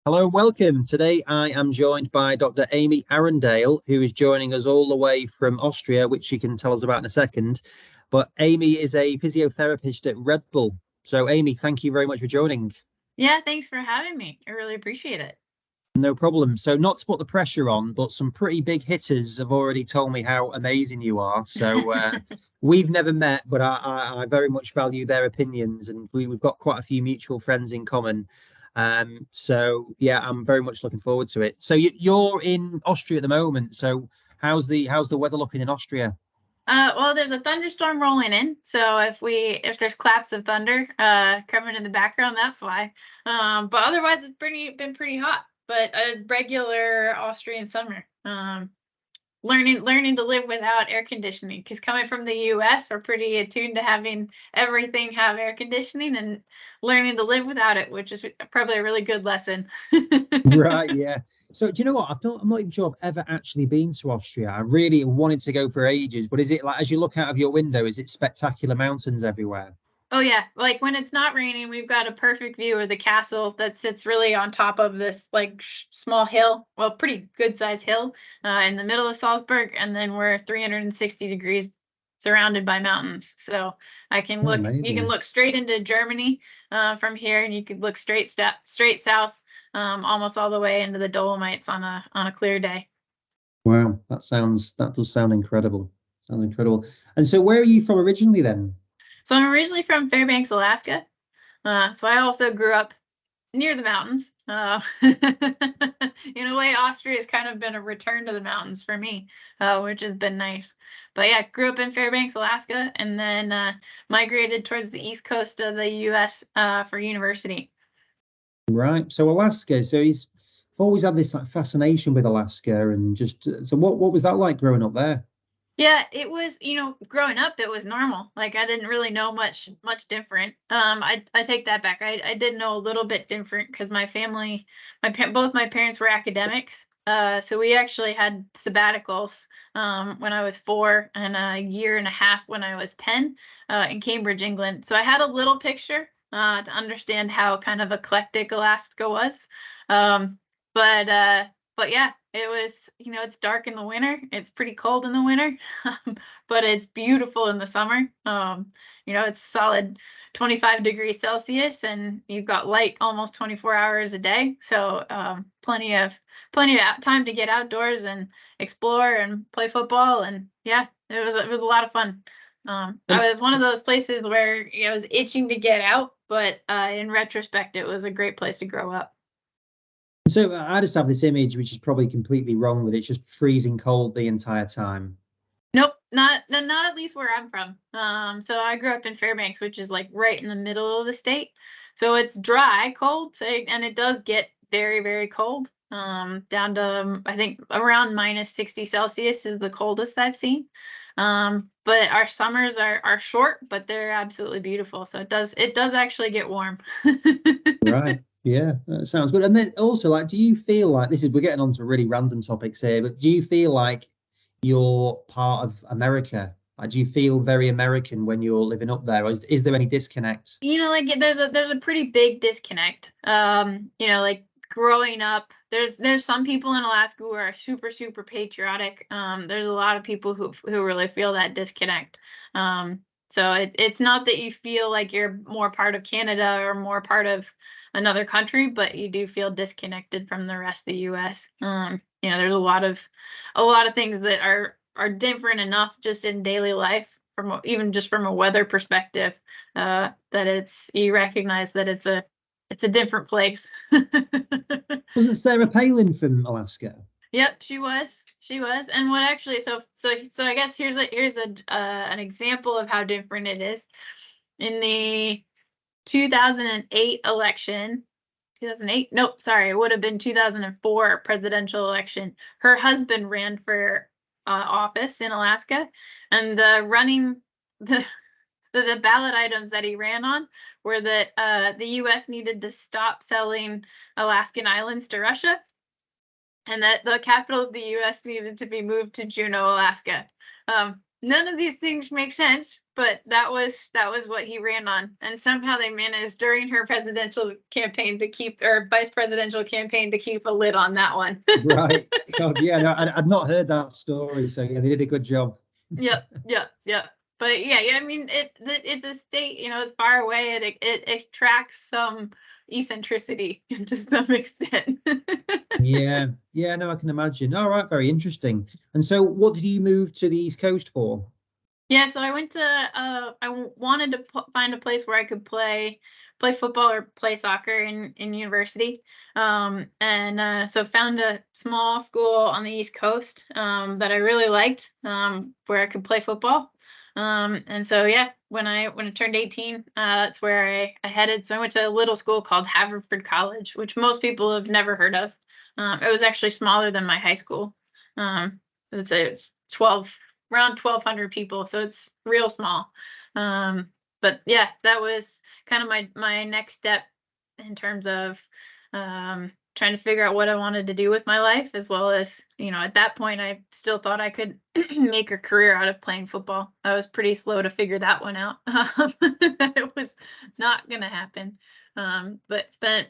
Hello and welcome. Today I am joined by Dr. Amy Arundale, who is joining us all the way from Austria, which she can tell us about in a second. But Amy is a physiotherapist at Red Bull. So, Amy, thank you very much for joining. Yeah, thanks for having me. I really appreciate it. No problem. So, not to put the pressure on, but some pretty big hitters have already told me how amazing you are. So, we've never met, but I very much value their opinions, and we've got quite a few mutual friends in common. So yeah, I'm very much looking forward to it. So you're in Austria at the moment. So how's the weather looking in Austria? Well, there's a thunderstorm rolling in, so if there's claps of thunder coming in the background, that's why. But otherwise, it's been pretty hot, but a regular Austrian summer. Learning to live without air conditioning, because coming from the US, we're pretty attuned to having everything have air conditioning, and learning to live without it, which is probably a really good lesson. Right, yeah. So do you know what? I'm not even sure I've ever actually been to Austria. I really wanted to go for ages, but is it like as you look out of your window, is it spectacular mountains everywhere? Oh yeah, like when it's not raining, we've got a perfect view of the castle that sits really on top of this like small hill, well, pretty good sized hill in the middle of Salzburg, and then we're 360 degrees surrounded by mountains. So Oh, you can amazing. look straight into Germany from here, and you could look straight south, almost all the way into the Dolomites on a clear day. Wow, that does sound incredible. Sounds incredible. And so where are you from originally then? So I'm originally from Fairbanks, Alaska. So I also grew up near the mountains. In a way, Austria has kind of been a return to the mountains for me, which has been nice. But yeah, grew up in Fairbanks, Alaska, and then migrated towards the east coast of the U.S. For university. Right. So Alaska. I've always had this like fascination with Alaska and just so what was that like growing up there? Yeah, it was, growing up, it was normal. Like I didn't really know much different. I take that back. I did know a little bit different because my family, both my parents were academics. So we actually had sabbaticals when I was 4 and a year and a half when I was 10 in Cambridge, England. So I had a little picture to understand how kind of eclectic Alaska was. Um, but uh, but yeah, it was, it's dark in the winter. It's pretty cold in the winter, but it's beautiful in the summer. It's solid 25 degrees Celsius, and you've got light almost 24 hours a day. So plenty of time to get outdoors and explore and play football. And yeah, it was a lot of fun. And I was one of those places where I was itching to get out, but in retrospect, it was a great place to grow up. so I just have this image, which is probably completely wrong, that it's just freezing cold the entire time. Nope, not at least where I'm from. So I grew up in Fairbanks, which is like right in the middle of the state. So it's dry, cold, and it does get very, very cold. Down to I think around minus 60 Celsius is the coldest I've seen. But our summers are short, but they're absolutely beautiful. So it does actually get warm. Right. Yeah, that sounds good. And then also, like, do you feel like we're getting on to really random topics here, but do you feel like you're part of America? Like, do you feel very American when you're living up there, or is there any disconnect? Like there's a pretty big disconnect. Like growing up, there's some people in Alaska who are super, super patriotic. There's a lot of people who really feel that disconnect. So it's not that you feel like you're more part of Canada or more part of another country, but you do feel disconnected from the rest of the US. There's a lot of things that are different enough just in daily life, even just from a weather perspective, that you recognize that it's a different place. Wasn't Sarah Palin from Alaska? Yep, she was. She was. And what actually, so I guess here's an example of how different it is. In the 2008 election, 2008? Nope, sorry, it would have been 2004 presidential election. Her husband ran for office in Alaska, and the the ballot items that he ran on were that the U.S. needed to stop selling Alaskan islands to Russia, and that the capital of the U.S. needed to be moved to Juneau, Alaska. none of these things make sense, but that was what he ran on. And somehow they managed during her presidential campaign to keep, or vice presidential campaign, to keep a lid on that one. Right. God, yeah, no, I'd not heard that story. So yeah, they did a good job. Yep. But yeah, I mean, it's a state, it's far away, and it attracts some eccentricity to some extent. Yeah, no, I can imagine. All right, very interesting. And so, what did you move to the East Coast for? Yeah, so I went to I wanted to find a place where I could play football or play soccer in university. And so found a small school on the East Coast that I really liked, where I could play football. And so yeah, when I turned 18, that's where I headed. So I went to a little school called Haverford College, which most people have never heard of. It was actually smaller than my high school. It's 12 around 1,200 people, so it's real small. But yeah, that was kind of my next step in terms of trying to figure out what I wanted to do with my life, as well as, at that point, I still thought I could make a career out of playing football. I was pretty slow to figure that one out. It was not going to happen. But spent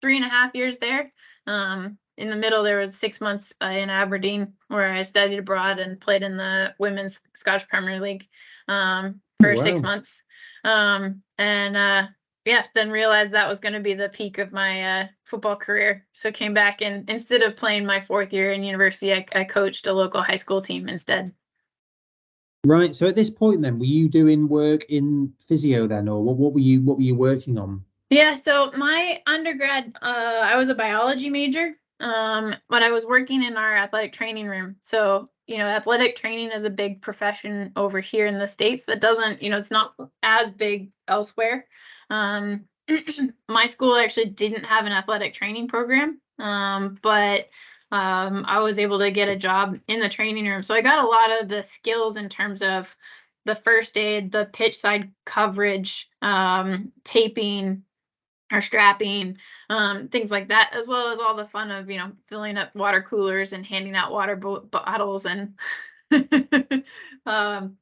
3.5 years there. In the middle, there was 6 months in Aberdeen, where I studied abroad and played in the Women's Scottish Premier League for 6 months. Yeah, then realized that was going to be the peak of my football career. So came back, and instead of playing my 4th year in university, I coached a local high school team instead. Right. So at this point, then, were you doing work in physio then, or what were you working on? Yeah, so my undergrad, I was a biology major, but I was working in our athletic training room. So, athletic training is a big profession over here in the States that doesn't, it's not as big elsewhere. My school actually didn't have an athletic training program, but I was able to get a job in the training room. So I got a lot of the skills in terms of the first aid, the pitch side coverage, taping, or strapping, things like that, as well as all the fun of, filling up water coolers and handing out water bottles and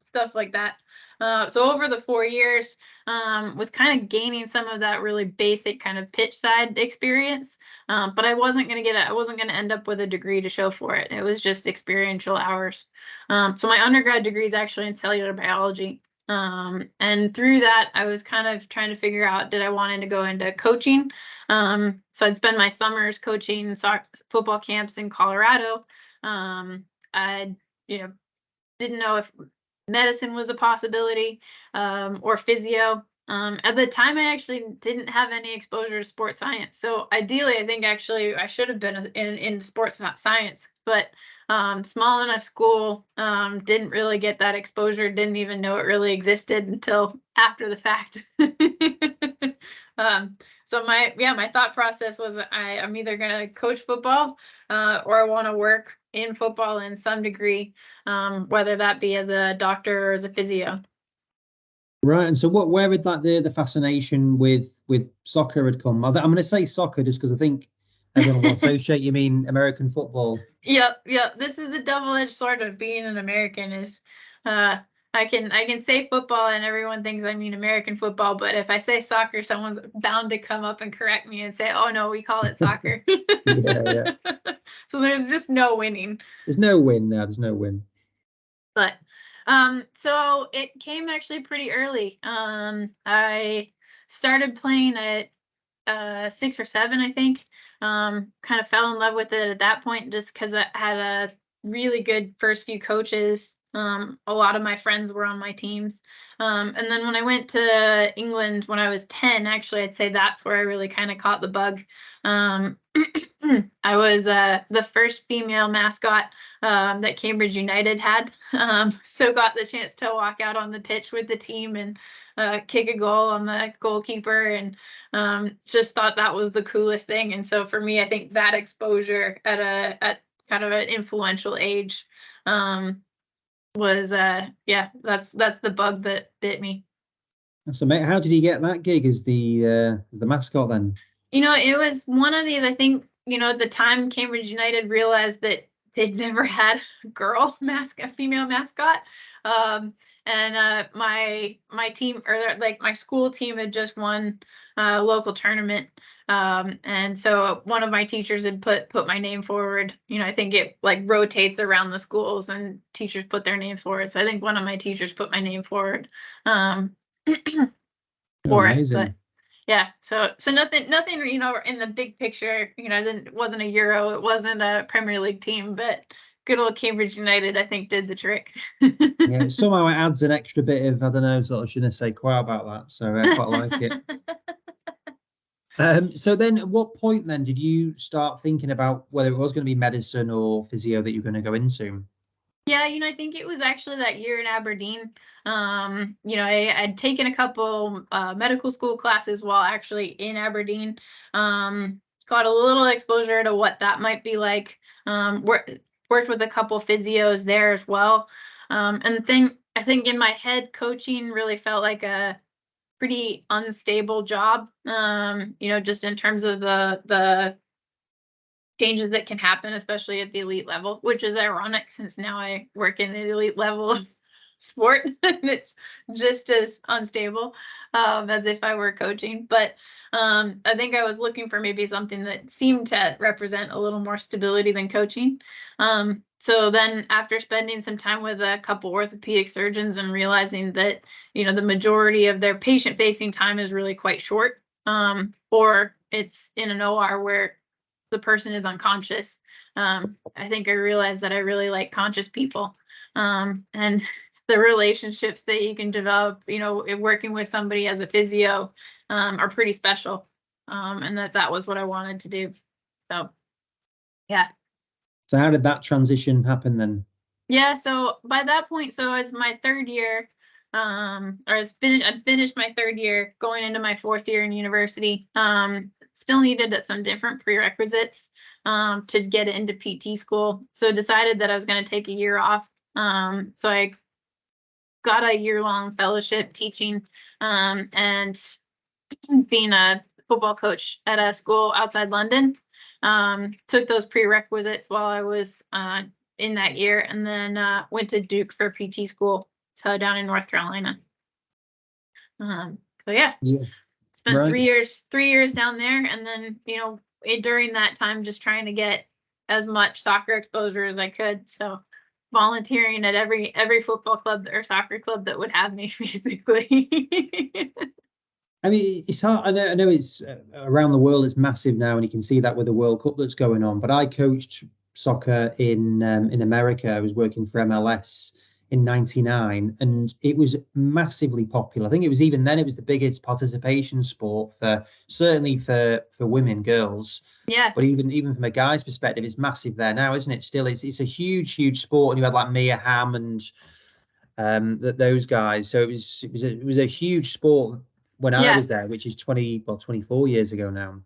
stuff like that. So over the 4 years, was kind of gaining some of that really basic kind of pitch side experience, but I wasn't going to end up with a degree to show for it. It was just experiential hours. So my undergrad degree is actually in cellular biology. And through that, I was kind of trying to figure out, did I want to go into coaching? So I'd spend my summers coaching football camps in Colorado. I, didn't know if medicine was a possibility, or physio. At the time, I actually didn't have any exposure to sports science. So ideally, I think actually I should have been in sports science, but small enough school, didn't really get that exposure, didn't even know it really existed until after the fact. So my thought process was I'm either going to coach football, or I want to work in football in some degree, whether that be as a doctor or as a physio. Right. And so where would the fascination with soccer had come? I'm going to say soccer just because I think everyone will associate you mean American football. Yep. This is the double-edged sword of being an American is, I can say football and everyone thinks I mean American football, but if I say soccer, someone's bound to come up and correct me and say, "Oh no, we call it soccer." Yeah. So there's just no winning. There's no win now. There's no win. But so it came actually pretty early. I started playing at 6 or 7, I think. Kind of fell in love with it at that point, just because I had a really good first few coaches. A lot of my friends were on my teams. And then when I went to England when I was 10, actually, I'd say that's where I really kind of caught the bug. I was the first female mascot that Cambridge United had. So got the chance to walk out on the pitch with the team and kick a goal on the goalkeeper, and just thought that was the coolest thing. And so for me, I think that exposure at kind of an influential age was that's the bug that bit me. So mate, how did you get that gig as the mascot then? It was one of these, I think, at the time Cambridge United realized that they'd never had a female mascot. And my team, or like my school team, had just won a local tournament. And so one of my teachers had put my name forward. I think it like rotates around the schools and teachers put their name forward. So I think one of my teachers put my name forward for it. But yeah, so nothing, in the big picture, it wasn't a Euro, it wasn't a Premier League team, but good old Cambridge United, I think, did the trick. Yeah, somehow it adds an extra bit of, I don't know, sort of je ne sais quoi about that. So I quite like it. So then at what point then did you start thinking about whether it was going to be medicine or physio that you're going to go into? Yeah, I think it was actually that year in Aberdeen. I'd taken a couple medical school classes while actually in Aberdeen. Got a little exposure to what that might be like. Worked with a couple physios there as well. And I think in my head, coaching really felt like a pretty unstable job. Just in terms of the changes that can happen, especially at the elite level, which is ironic since now I work in the elite level of sport and it's just as unstable as if I were coaching. But I think I was looking for maybe something that seemed to represent a little more stability than coaching. So then after spending some time with a couple orthopedic surgeons and realizing that, the majority of their patient facing time is really quite short, or it's in an OR where the person is unconscious. I think I realized that I really like conscious people, and the relationships that you can develop, working with somebody as a physio, are pretty special, and that was what I wanted to do. So, yeah. So how did that transition happen then? Yeah, so by that point, so as my third year, I'd finished my third year, going into my fourth year in university. Still needed some different prerequisites to get into PT school. So decided that I was going to take a year off. So I got a year-long fellowship teaching and being a football coach at a school outside London. Took those prerequisites while I was in that year, and then went to Duke for PT school, so down in North Carolina. So yeah. Spent Right. 3 years down there, and then during that time just trying to get as much soccer exposure as I could. So volunteering at every football club or soccer club that would have me, basically. I mean, it's hard. I know it's around the world. It's massive now, and you can see that with the World Cup that's going on. But I coached soccer in America. I was working for MLS in '99, and it was massively popular. I think it was even then it was the biggest participation sport certainly for women, girls. Yeah. But even from a guy's perspective, it's massive there now, isn't it? Still, it's a huge sport, and you had like Mia Hamm and those guys. So it was a huge sport when I was there, which is 24 years ago now.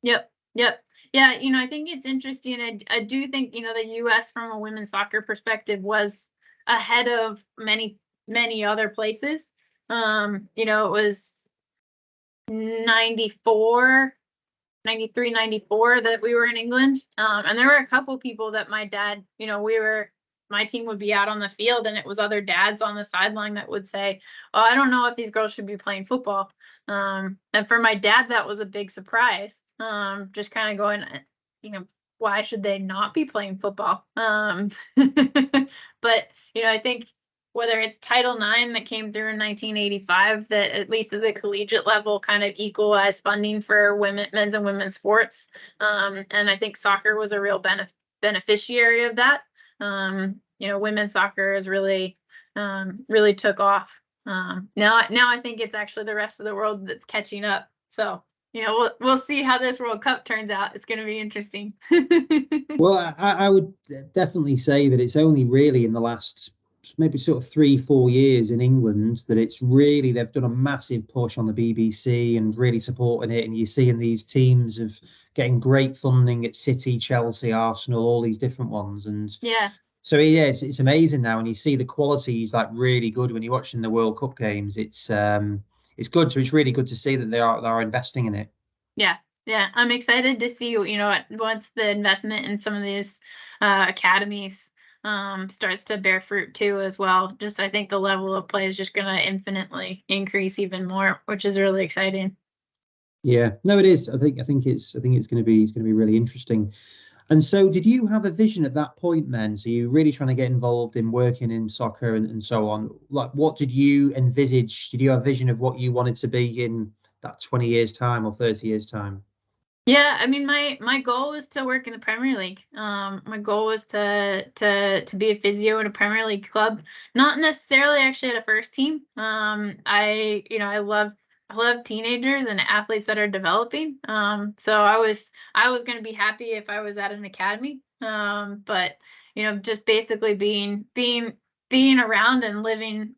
Yep. Yeah, I think it's interesting. I do think, the US from a women's soccer perspective was ahead of many other places. It was 94, 93, 94 that we were in England. And there were a couple people that my dad, my team would be out on the field, and it was other dads on the sideline that would say, "Oh, I don't know if these girls should be playing football." And for my dad, that was a big surprise. Just kind of going, why should they not be playing football? But, I think whether it's Title IX that came through in 1985, that at least at the collegiate level kind of equalized funding for men's and women's sports. And I think soccer was a real beneficiary of that. Women's soccer has really took off. Now I think it's actually the rest of the world that's catching up. So, we'll see how this World Cup turns out. It's going to be interesting. Well, I would definitely say that it's only really in the last maybe sort of 3-4 years in England that they've done a massive push on the BBC and really supporting it. And you're seeing these teams of getting great funding at City, Chelsea, Arsenal, all these different ones. And yeah. So yeah, it's amazing now, and you see the quality is like really good when you're watching the World Cup games. It's good, so it's really good to see that they are investing in it. Yeah, Yeah, I'm excited to see, once the investment in some of these academies starts to bear fruit too as well. Just I think the level of play is just going to infinitely increase even more, which is really exciting. Yeah, no, it is. I think it's going to be really interesting. And so, did you have a vision at that point then? So you really trying to get involved in working in soccer and so on. Like, what did you envisage? Did you have a vision of what you wanted to be in that 20 years time or 30 years time? Yeah, I mean, my goal was to work in the Premier League. My goal was to be a physio in a Premier League club, not necessarily actually at a first team. I love teenagers and athletes that are developing. So I was going to be happy if I was at an academy. But just basically being around and living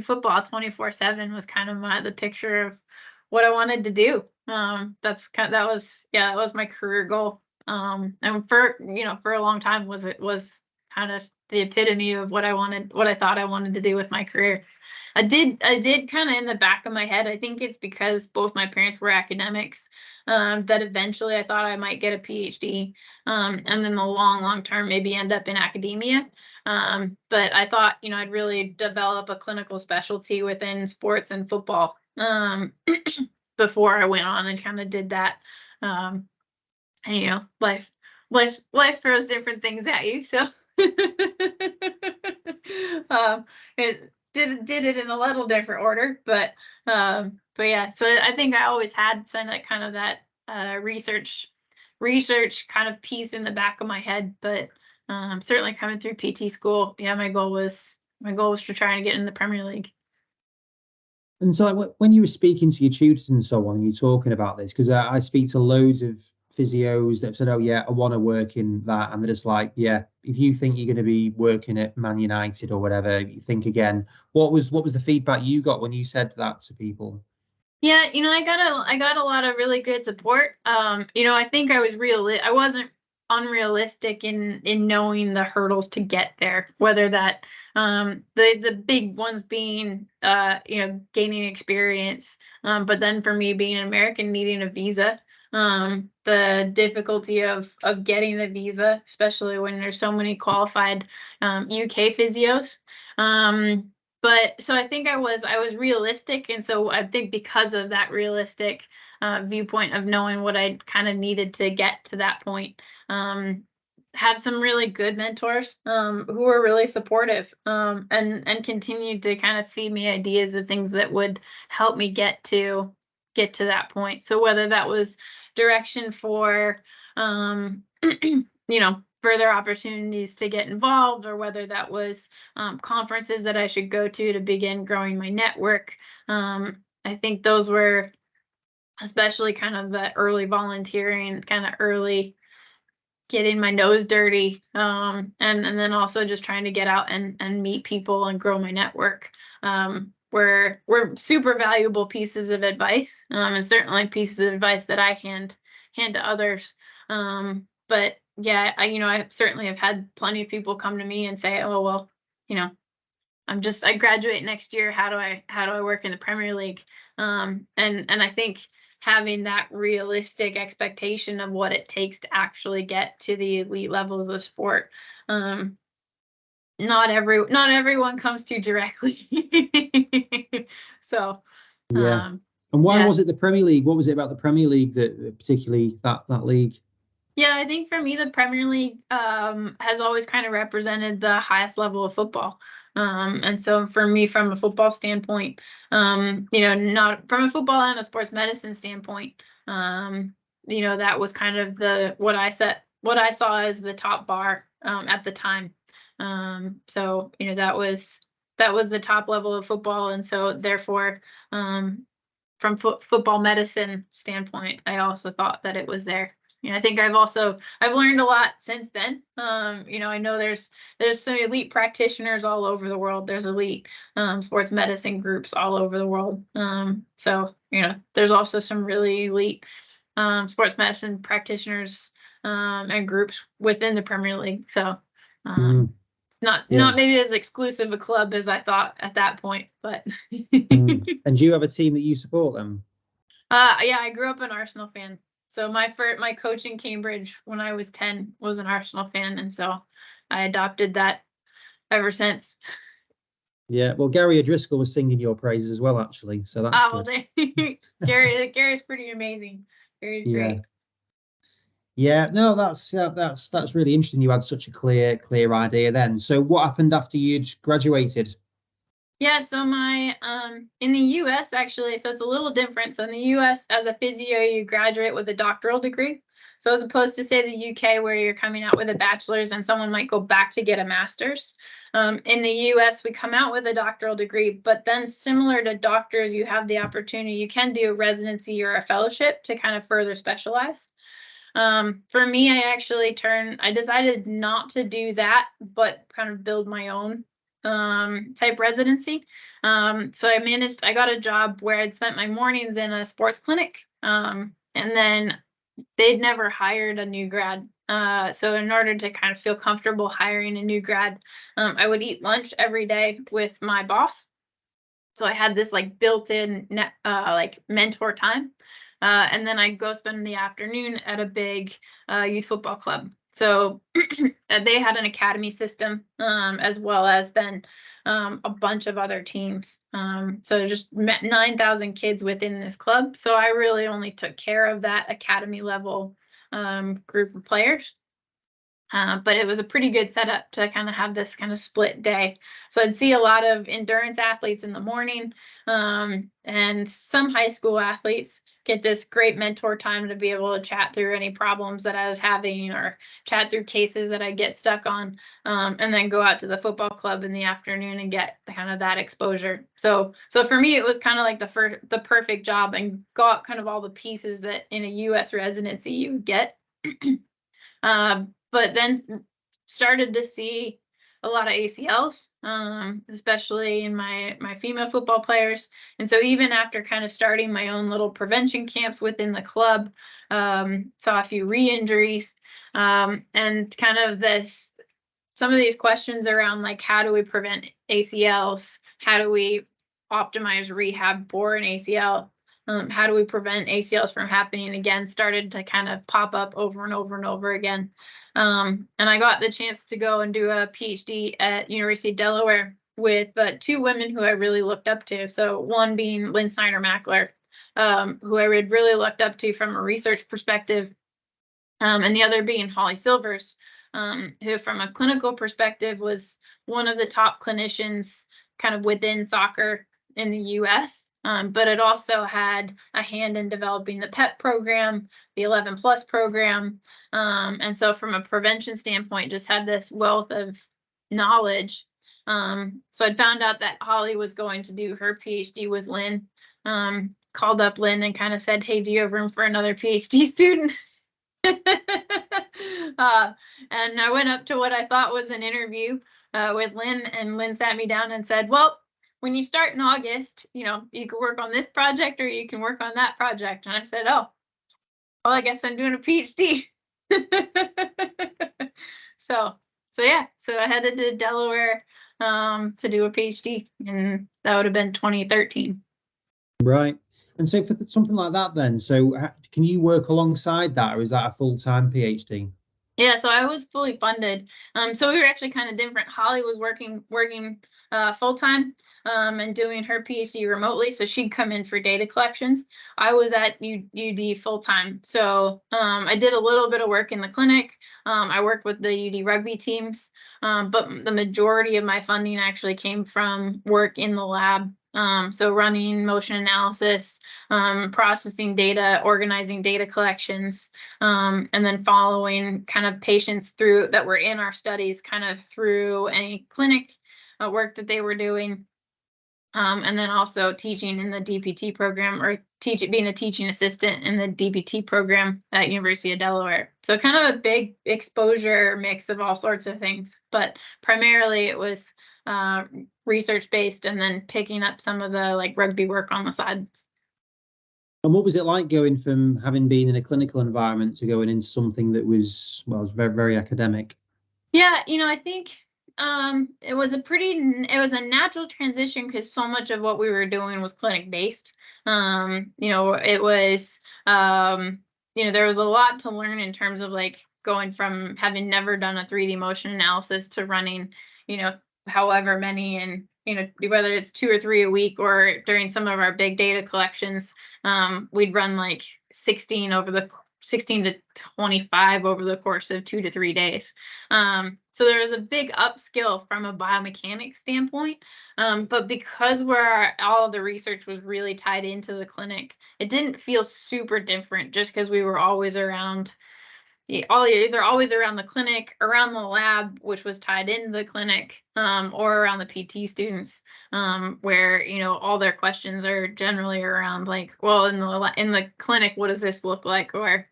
football 24/7 was kind of the picture of what I wanted to do. That was my career goal. And for a long time was kind of the epitome of what I thought I wanted to do with my career. I did kind of in the back of my head. I think it's because both my parents were academics, that eventually I thought I might get a PhD, and then the long term maybe end up in academia. But I thought, I'd really develop a clinical specialty within sports and football, before I went on and kind of did that. And life throws different things at you. So it did it in a little different order, but yeah. So I think I always had some kind of that research kind of piece in the back of my head. But certainly coming through PT school, yeah, my goal was to try and get in the Premier League. And so, like, when you were speaking to your tutors and so on, and you're talking about this, because I speak to loads of physios that have said, "Oh yeah, I want to work in that," and they're just like, "Yeah, if you think you're going to be working at Man United or whatever, you think again." What was the feedback you got when you said that to people? Yeah, I got a lot of really good support. I think I wasn't unrealistic in knowing the hurdles to get there, whether that the big ones being gaining experience, but then for me being an American needing a visa, the difficulty of getting the visa, especially when there's so many qualified UK physios. But so I think I was realistic, and so I think because of that realistic viewpoint of knowing what I kind of needed to get to that point, have some really good mentors who were really supportive, and continued to kind of feed me ideas of things that would help me get to that point. So whether that was direction for further opportunities to get involved, or whether that was conferences that I should go to begin growing my network. I think those were especially kind of the early volunteering, kind of early getting my nose dirty, and then also just trying to get out and meet people and grow my network. Were super valuable pieces of advice, and certainly pieces of advice that I hand to others. But yeah, I certainly have had plenty of people come to me and say, "Oh well, you know, I graduate next year. How do I work in the Premier League?" And I think having that realistic expectation of what it takes to actually get to the elite levels of sport, um, not everyone comes to directly. So, Yeah. um, And why yeah. was it the Premier League? What was it about the Premier League that particularly that league? Yeah, I think for me, the Premier League has always kind of represented the highest level of football. And so for me, from a football standpoint, not from a football and a sports medicine standpoint, that was kind of what I saw as the top bar at the time. So that was the top level of football, and so therefore, from football medicine standpoint, I also thought that it was there. I think I've learned a lot since then. I know there's some elite practitioners all over the world. There's elite sports medicine groups all over the world. So there's also some really elite sports medicine practitioners and groups within the Premier League. So Mm, not yeah. maybe as exclusive a club as I thought at that point, but Mm. And do you have a team that you support them? Yeah, I grew up an Arsenal fan. So my coach in Cambridge when I was 10 was an Arsenal fan, and so I adopted that ever since. Yeah, well, Gary O'Driscoll was singing your praises as well, actually, so that's Oh, well, good. Gary's pretty amazing. Gary's Yeah, great. yeah, no, that's really interesting. You had such a clear idea then. So what happened after you'd graduated? Yeah, so my in the US actually, so it's a little different. So in the US as a physio, you graduate with a doctoral degree. So as opposed to say the UK where you're coming out with a bachelor's and someone might go back to get a master's. In the US, we come out with a doctoral degree, but then similar to doctors, you have the opportunity, you can do a residency or a fellowship to kind of further specialize. For me, I decided not to do that, but kind of build my own type residency. So I got a job where I'd spent my mornings in a sports clinic. And then they'd never hired a new grad. So in order to kind of feel comfortable hiring a new grad, I would eat lunch every day with my boss. So I had this like built-in like mentor time. And then I go spend the afternoon at a big youth football club. So they had an academy system, as well as then a bunch of other teams. So just met 9,000 kids within this club. So I really only took care of that academy level group of players. But it was a pretty good setup to kind of have this kind of split day. So I'd see a lot of endurance athletes in the morning, and some high school athletes get this great mentor time to be able to chat through any problems that I was having or chat through cases that I get stuck on, and then go out to the football club in the afternoon and get kind of that exposure. So for me, it was kind of like the perfect job and got kind of all the pieces that in a U.S. residency you would get. But then started to see a lot of ACLs, especially in my female football players. And so even after kind of starting my own little prevention camps within the club, saw a few re-injuries, and kind of some of these questions around like, how do we prevent ACLs? How do we optimize rehab for an ACL? How do we prevent ACLs from happening again? Started to kind of pop up over and over and over again. And I got the chance to go and do a PhD at University of Delaware with two women who I really looked up to. So one being Lynn Snyder-Mackler, who I really looked up to from a research perspective, and the other being Holly Silvers, who from a clinical perspective was one of the top clinicians kind of within soccer in the US, but it also had a hand in developing the PEP program, the 11 plus program. And so from a prevention standpoint, just had this wealth of knowledge. So I'd found out that Holly was going to do her PhD with Lynn, called up Lynn and kind of said, hey, do you have room for another PhD student? And I went up to what I thought was an interview with Lynn, and Lynn sat me down and said, well, when you start in August, you can work on this project or you can work on that project. And I said, oh, well, I guess I'm doing a PhD. So yeah, so I headed to Delaware to do a PhD, and that would have been 2013. Right. And so for something like that then, so can you work alongside that, or is that a full-time PhD? Yeah, so I was fully funded. So we were actually kind of different. Holly was working full time, and doing her PhD remotely. So she'd come in for data collections. I was at UD full time. So I did a little bit of work in the clinic. I worked with the UD rugby teams, but the majority of my funding actually came from work in the lab. So running motion analysis, processing data, organizing data collections, and then following kind of patients through that were in our studies kind of through any clinic work that they were doing. And then also teaching in the DPT program, or being a teaching assistant in the DPT program at University of Delaware. So kind of a big exposure mix of all sorts of things, but primarily it was research based, and then picking up some of the like rugby work on the sides. And what was it like going from having been in a clinical environment to going into something that was, well, it was very, very academic? Yeah, I think it was a natural transition because so much of what we were doing was clinic based. It was, there was a lot to learn in terms of like going from having never done a 3D motion analysis to running, however many, and, whether it's 2 or 3 a week, or during some of our big data collections, we'd run like 16 to 25 over the course of 2 to 3 days. So there was a big upskill from a biomechanics standpoint. But because all of the research was really tied into the clinic, it didn't feel super different just because we were always around either always around the clinic, around the lab, which was tied into the clinic, or around the PT students, where, all their questions are generally around like, well, in the clinic, what does this look like? Or,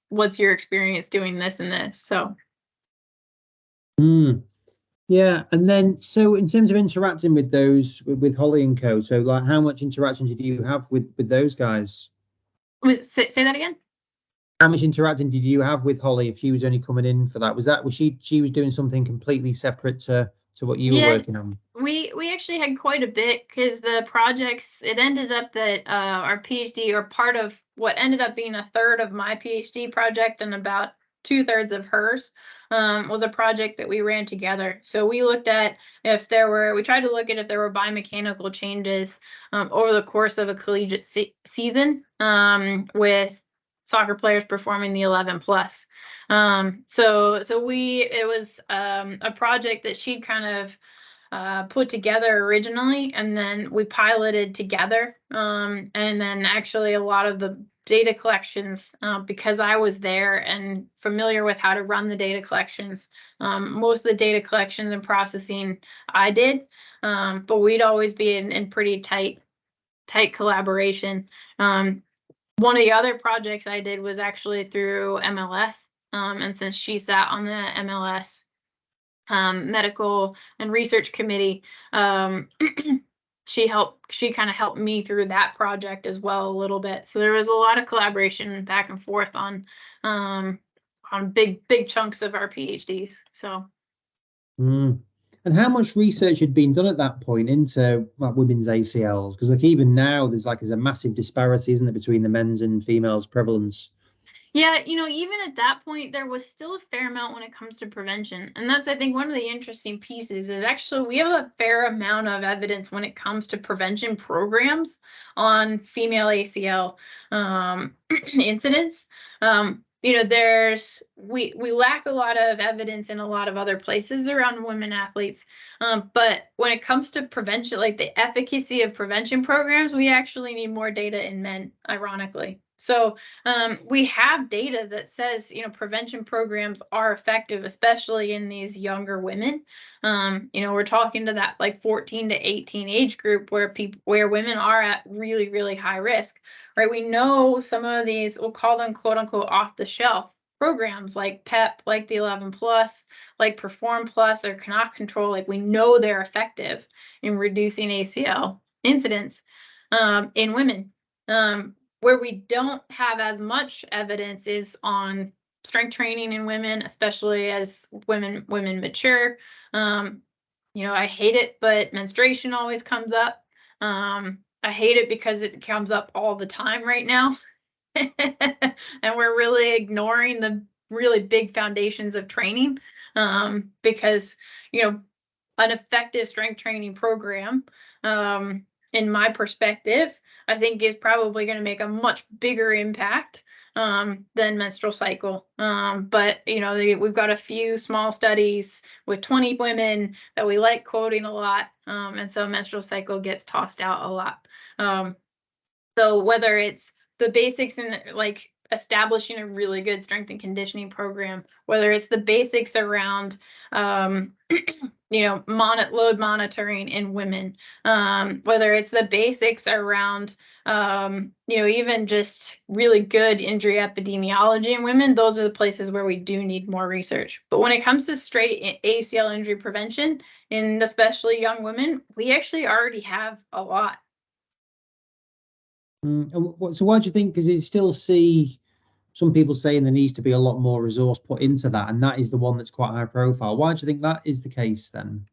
what's your experience doing this and this? So. Yeah, and then so in terms of interacting with those with Holly and Co, so like how much interaction did you have with those guys? Say that again. How much interacting did you have with Holly if she was only coming in for that? Was she was doing something completely separate to what you were working on? We actually had quite a bit, because the projects, it ended up that our PhD, or part of what ended up being a third of my PhD project and about 2/3 of hers, was a project that we ran together. So we looked at we tried to look at if there were biomechanical changes over the course of a collegiate season, with soccer players performing the 11 plus. It was a project that she'd kind of put together originally, and then we piloted together. And then actually a lot of the data collections, because I was there and familiar with how to run the data collections, most of the data collections and processing I did, but we'd always be in pretty tight collaboration. One of the other projects I did was actually through MLS. And since she sat on the MLS medical and research committee, she kind of helped me through that project as well a little bit. So there was a lot of collaboration back and forth on big chunks of our PhDs. So. And how much research had been done at that point into like women's ACLs? Because like even now there's a massive disparity, isn't there, between the men's and females prevalence? Yeah, even at that point, there was still a fair amount when it comes to prevention. And that's, I think, one of the interesting pieces is actually we have a fair amount of evidence when it comes to prevention programs on female ACL incidents. We lack a lot of evidence in a lot of other places around women athletes. But when it comes to prevention, like the efficacy of prevention programs, we actually need more data in men, ironically. So we have data that says, prevention programs are effective, especially in these younger women. We're talking to that like 14 to 18 age group where women are at really, really high risk, right? We know some of these, we'll call them quote unquote off the shelf programs like PEP, like the 11 plus, like Perform Plus or Knock Control. Like we know they're effective in reducing ACL incidents in women. Where we don't have as much evidence is on strength training in women, especially as women mature. I hate it, but menstruation always comes up. I hate it because it comes up all the time right now. And we're really ignoring the really big foundations of training, because, an effective strength training program, in my perspective, I think is probably going to make a much bigger impact than menstrual cycle. But we've got a few small studies with 20 women that we like quoting a lot, and so menstrual cycle gets tossed out a lot. So whether it's the basics in like establishing a really good strength and conditioning program, whether it's the basics around load monitoring in women, whether it's the basics around even just really good injury epidemiology in women, those are the places where we do need more research. But when it comes to straight ACL injury prevention, and especially young women, we actually already have a lot. So why do you think? Because you still see some people saying there needs to be a lot more resource put into that, and that is the one that's quite high profile. Why do you think that is the case then?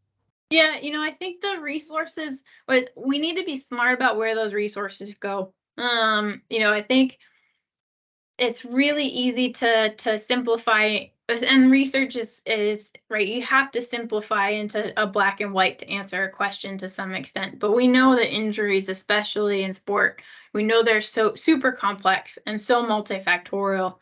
Yeah, I think the resources, but we need to be smart about where those resources go. I think it's really easy to simplify, and research is right. You have to simplify into a black and white to answer a question to some extent. But we know that injuries, especially in sport, we know they're so super complex and so multifactorial.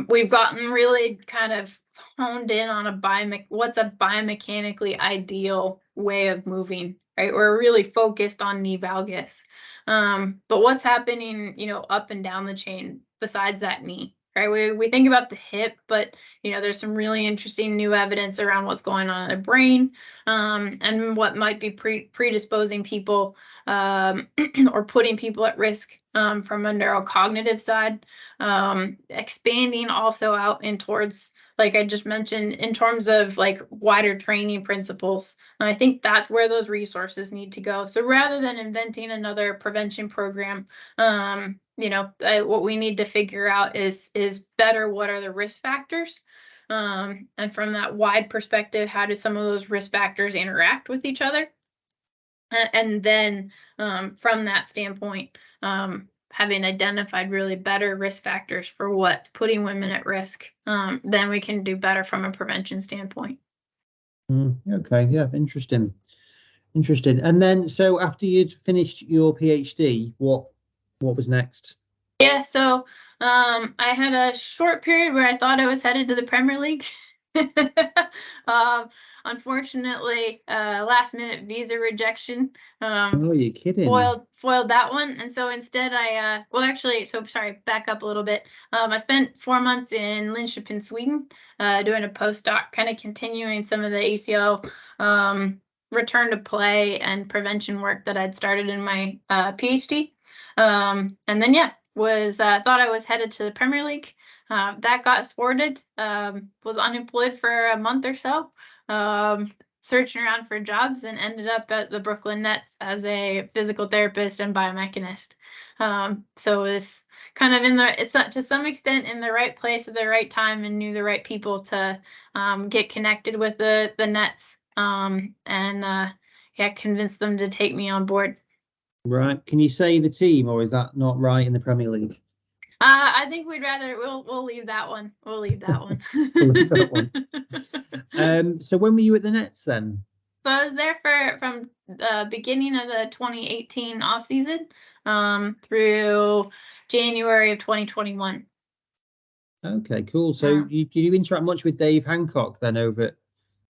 We've gotten really kind of honed in on what's a biomechanically ideal way of moving, right? We're really focused on knee valgus. But what's happening, up and down the chain besides that knee, right? We think about the hip, but there's some really interesting new evidence around what's going on in the brain, and what might be predisposing people, or putting people at risk, from a neurocognitive side, expanding also out in towards, like I just mentioned, in terms of like wider training principles. And I think that's where those resources need to go. So rather than inventing another prevention program, what we need to figure out is better what are the risk factors, and from that wide perspective, how do some of those risk factors interact with each other, and then, from that standpoint, having identified really better risk factors for what's putting women at risk, then we can do better from a prevention standpoint. Okay, yeah, interesting. And then, so after you'd finished your PhD, what was next? Yeah, so I had a short period where I thought I was headed to the Premier League. Unfortunately, last minute visa rejection. Oh, you're kidding. Foiled that one. And so instead sorry, back up a little bit. I spent 4 months in Linköping, Sweden, doing a postdoc, kind of continuing some of the ACL, return to play and prevention work that I'd started in my PhD. And then, thought I was headed to the Premier League. That got thwarted. Was unemployed for a month or so, searching around for jobs, and ended up at the Brooklyn Nets as a physical therapist and biomechanist. So it was kind of it's not, to some extent, in the right place at the right time, and knew the right people to get connected with the Nets, and convince them to take me on board. Right. Can you say the team, or is that not right in the Premier League? I think we'll leave that one. We'll leave that one. We'll leave that one. So when were you at the Nets then? So I was there from the beginning of the 2018 off season, through January of 2021. Okay, cool. So did you interact much with Dave Hancock then over at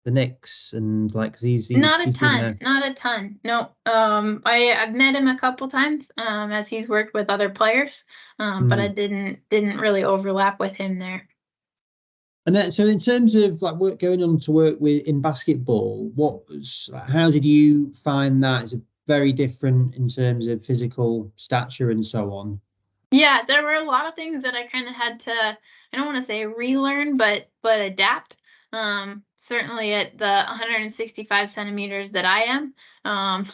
the Knicks, and like, 'cause he's Not a been ton, there. not a ton. No. I've met him a couple times, as he's worked with other players, but I didn't really overlap with him there. And then, so in terms of like going on to work with in basketball, how did you find that? Is it very different in terms of physical stature and so on? Yeah, there were a lot of things that I kind of had to, I don't want to say relearn, but adapt. Certainly at the 165 centimeters that I am, I'm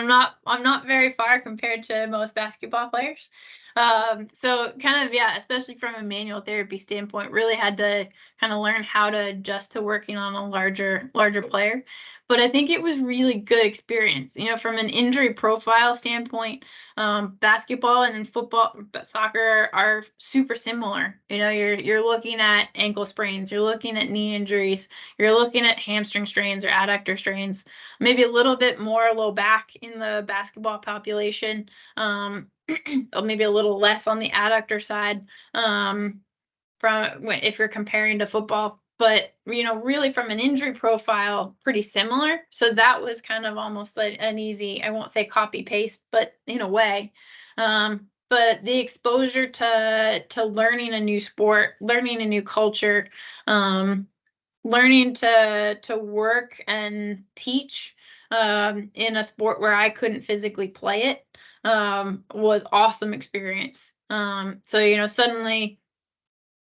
not very far compared to most basketball players. So kind of, especially from a manual therapy standpoint, really had to kind of learn how to adjust to working on a larger player. But I think it was really good experience. From an injury profile standpoint, basketball and football, soccer are super similar. You're looking at ankle sprains, you're looking at knee injuries, you're looking at hamstring strains or adductor strains, maybe a little bit more low back in the basketball population, maybe a little less on the adductor side, if you're comparing to football. But really from an injury profile, pretty similar. So that was kind of almost like an easy, I won't say copy paste, but in a way. But the exposure to learning a new sport, learning a new culture, learning to work and teach, in a sport where I couldn't physically play it, was awesome experience. So suddenly,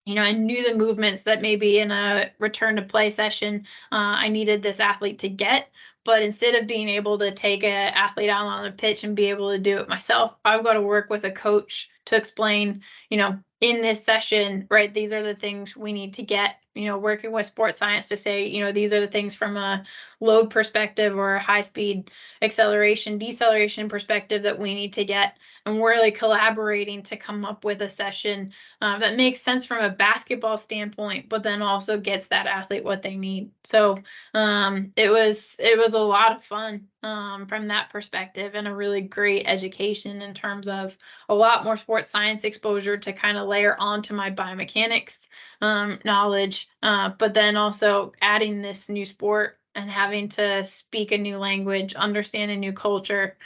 I knew the movements that maybe in a return to play session, I needed this athlete to get, But instead of being able to take an athlete out on the pitch and be able to do it myself, I've got to work with a coach to explain, in this session, right, these are the things we need to get, working with sports science to say, these are the things from a load perspective or a high speed acceleration, deceleration perspective that we need to get. And we're really collaborating to come up with a session that makes sense from a basketball standpoint, but then also gets that athlete what they need. So it was a lot of fun from that perspective, and a really great education in terms of a lot more sports science exposure to kind of layer onto my biomechanics knowledge, but then also adding this new sport and having to speak a new language, understand a new culture,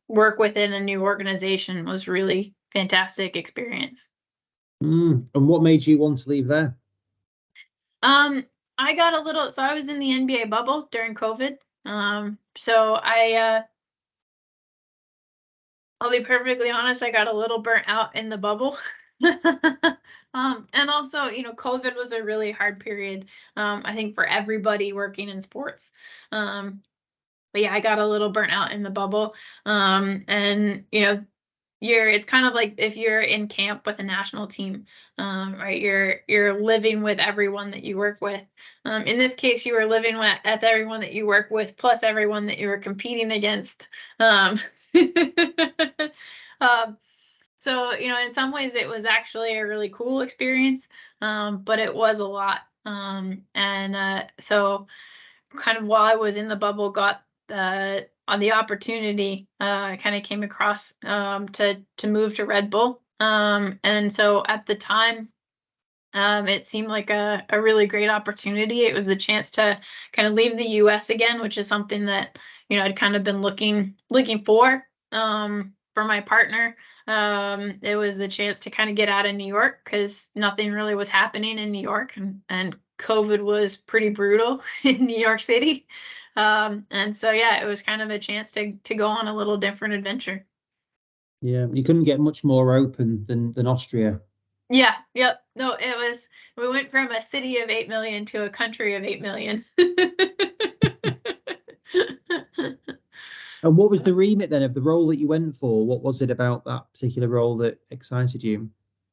work within a new organization was really fantastic experience. And what made you want to leave there? I got a little, so I was in the NBA bubble during COVID. So I'll be perfectly honest, I got a little burnt out in the bubble. And also, COVID was a really hard period, I think for everybody working in sports. But yeah, I got a little burnt out in the bubble. And it's kind of like if you're in camp with a national team, right? You're living with everyone that you work with. In this case, you were living with everyone that you work with, plus everyone that you were competing against. Um, so in some ways, it was actually a really cool experience, but it was a lot. And so kind of while I was in the bubble, got on the opportunity, I kind of came across to move to Red Bull. And so at the time, it seemed like a really great opportunity. It was the chance to kind of leave the US again, which is something that, I'd kind of been looking for my partner. It was the chance to kind of get out of New York because nothing really was happening in New York, and COVID was pretty brutal in New York City. And so, yeah, it was kind of a chance to go on a little different adventure. Yeah, you couldn't get much more open than Austria. Yeah, yep. No, we went from a city of 8 million to a country of 8 million. And what was the remit then of the role that you went for? What was it about that particular role that excited you?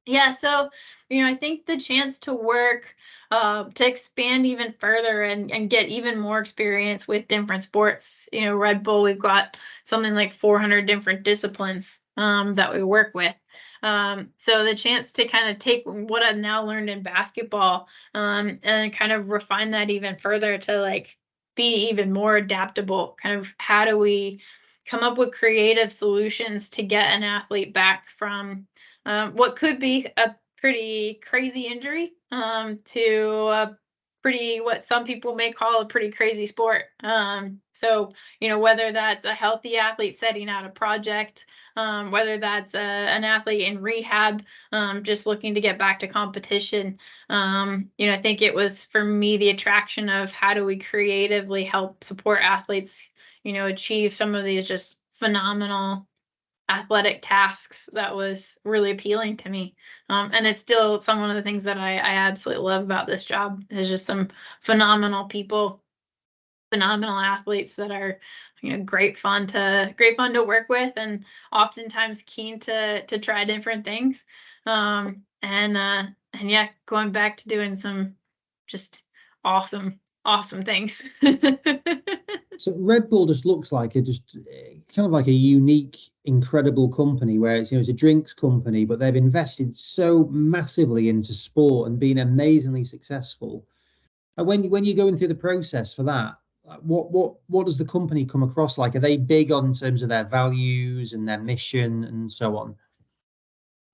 Yeah, so I think the chance to work, to expand even further and get even more experience with different sports. Red Bull, we've got something like 400 different disciplines that we work with. So the chance to kind of take what I've now learned in basketball and kind of refine that even further to like be even more adaptable. Kind of how do we come up with creative solutions to get an athlete back from what could be a pretty crazy injury to a pretty, what some people may call a pretty crazy sport. So, whether that's a healthy athlete setting out a project, whether that's an athlete in rehab, just looking to get back to competition. I think it was for me the attraction of how do we creatively help support athletes, achieve some of these just phenomenal athletic tasks that was really appealing to me. And it's still one of the things that I absolutely love about this job is just some phenomenal people, phenomenal athletes that are, great fun to work with, and oftentimes keen to try different things. And yeah, going back to doing some just awesome things. So Red Bull just looks like kind of like a unique, incredible company where it's a drinks company, but they've invested so massively into sport and been amazingly successful. And when you're going through the process for that, what does the company come across like? Are they big on terms of their values and their mission and so on?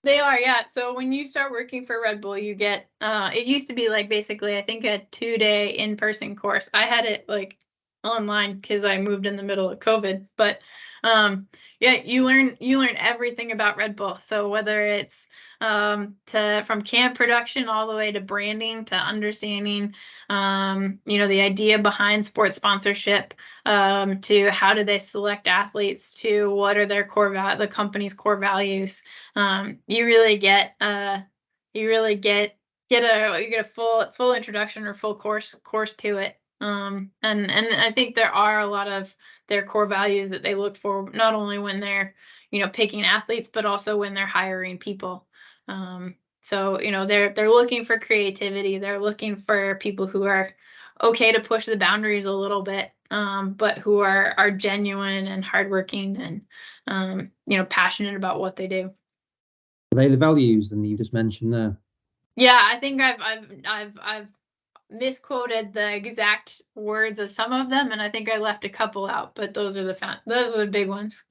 They are, yeah. So when you start working for Red Bull, you get it used to be like basically I think a 2-day in-person course. I had it like online because I moved in the middle of COVID. But yeah, you learn everything about Red Bull. So whether it's from camp production all the way to branding to understanding the idea behind sports sponsorship, to how do they select athletes, to what are their the company's core values. You really get you get a full introduction or full course to it. And I think there are a lot of their core values that they look for, not only when they're, picking athletes, but also when they're hiring people. So, they're looking for creativity. They're looking for people who are okay to push the boundaries a little bit, but who are genuine and hardworking and, passionate about what they do. Are they the values then you just mentioned there? Yeah, I think I've misquoted the exact words of some of them, and I think I left a couple out, but those are the big ones.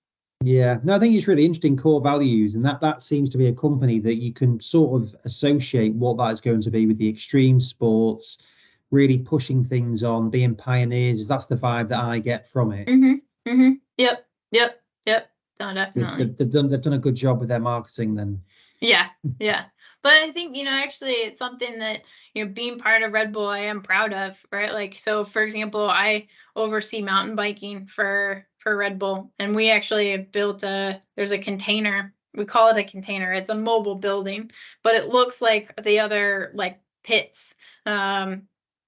Yeah, no, I think it's really interesting, core values, and that seems to be a company that you can sort of associate what that is going to be with the extreme sports, really pushing things on, being pioneers. That's the vibe that I get from it. Yep. No, definitely. They've done a good job with their marketing then. Yeah. But I think, actually it's something that, being part of Red Bull, I am proud of, right? Like, so for example, I oversee mountain biking for Red Bull, and we actually built there's a container. We call it a container. It's a mobile building, but it looks like the other like pits,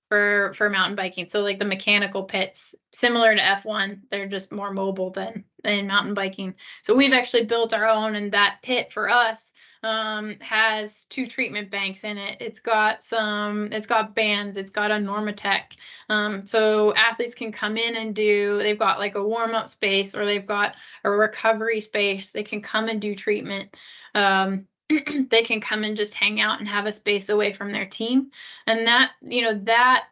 for mountain biking. So like the mechanical pits, similar to F1, they're just more mobile than in mountain biking. So we've actually built our own, and that pit for us has 2 treatment banks in it. It's got bands, it's got a Normatec. So athletes can come in and they've got like a warm-up space, or they've got a recovery space. They can come and do treatment. They can come and just hang out and have a space away from their team. And that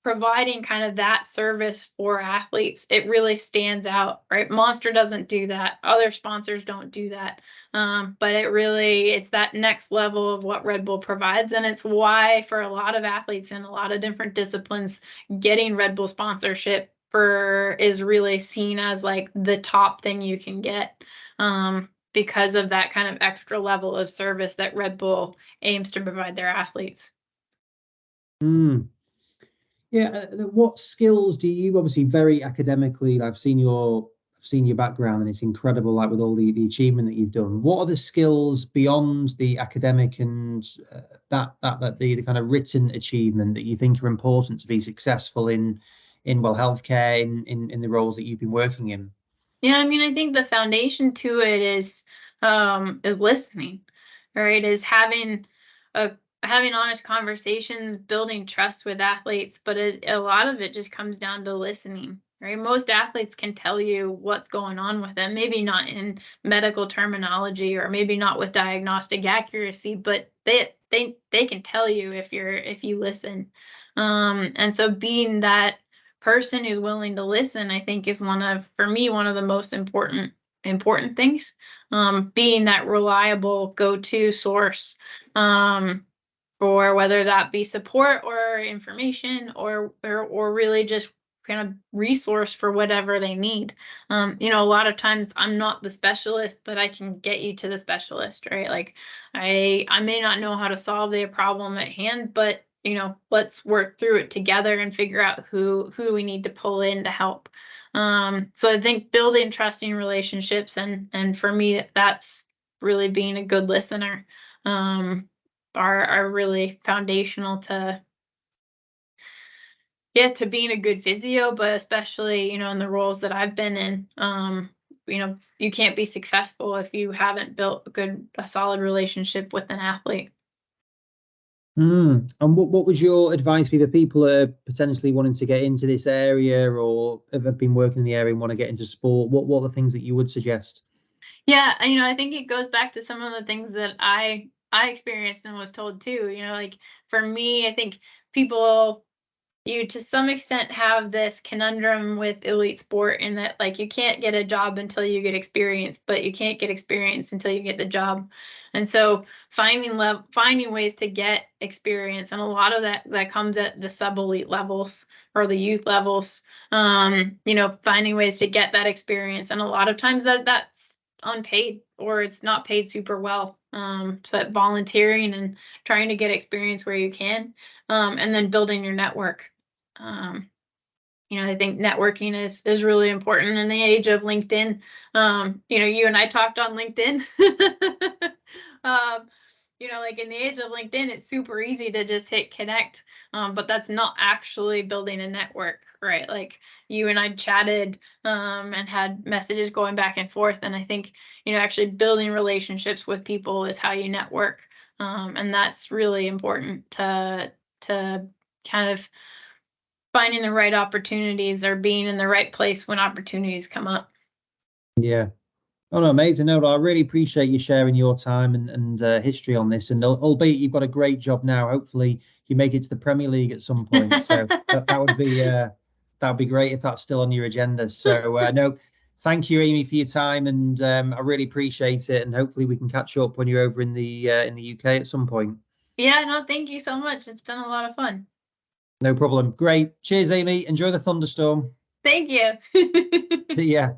providing kind of that service for athletes, it really stands out, right? Monster doesn't do that. Other sponsors don't do that. But it's that next level of what Red Bull provides. And it's why for a lot of athletes in a lot of different disciplines, getting Red Bull sponsorship is really seen as like the top thing you can get. Because of that kind of extra level of service that Red Bull aims to provide their athletes. Yeah, what skills do you, obviously very academically, I've seen your background and it's incredible, like with all the achievement that you've done. What are the skills beyond the academic and the kind of written achievement that you think are important to be successful in healthcare, in the roles that you've been working in? Yeah, I mean, I think the foundation to it is listening, right? Is having honest conversations, building trust with athletes, but a lot of it just comes down to listening, right? Most athletes can tell you what's going on with them, maybe not in medical terminology or maybe not with diagnostic accuracy, but they can tell you if you listen. And so being that person who's willing to listen, I think is for me, one of the most important things. Being that reliable go-to source, for whether that be support or information or really just kind of resource for whatever they need. A lot of times I'm not the specialist, but I can get you to the specialist, right? Like I may not know how to solve the problem at hand, but let's work through it together and figure out who we need to pull in to help. So I think building trusting relationships, and for me, that's really being a good listener, are really foundational to being a good physio, but especially, in the roles that I've been in, you can't be successful if you haven't built a solid relationship with an athlete. And what would your advice be for people that are potentially wanting to get into this area or have been working in the area and want to get into sport? What are the things that you would suggest? Yeah, I think it goes back to some of the things that I experienced and was told too. Like for me, I think people, you to some extent have this conundrum with elite sport in that like you can't get a job until you get experience, but you can't get experience until you get the job. And so finding ways to get experience, and a lot of that comes at the sub-elite levels or the youth levels. Finding ways to get that experience, and a lot of times that's unpaid or it's not paid super well. But volunteering and trying to get experience where you can, and then building your network. I think networking is really important in the age of LinkedIn. You and I talked on LinkedIn. you know, like in the age of LinkedIn, it's super easy to just hit connect, but that's not actually building a network, right? Like you and I chatted and had messages going back and forth, and I think, you know, actually building relationships with people is how you network, and that's really important to kind of finding the right opportunities or being in the right place when opportunities come up. Yeah. Oh no, amazing. No, I really appreciate you sharing your time and history on this. And albeit you've got a great job now, hopefully you make it to the Premier League at some point. So that would be great if that's still on your agenda. So no, thank you, Amy, for your time, and I really appreciate it. And hopefully we can catch up when you're over in the UK at some point. Yeah, no, thank you so much. It's been a lot of fun. No problem. Great. Cheers, Amy. Enjoy the thunderstorm. Thank you. See ya.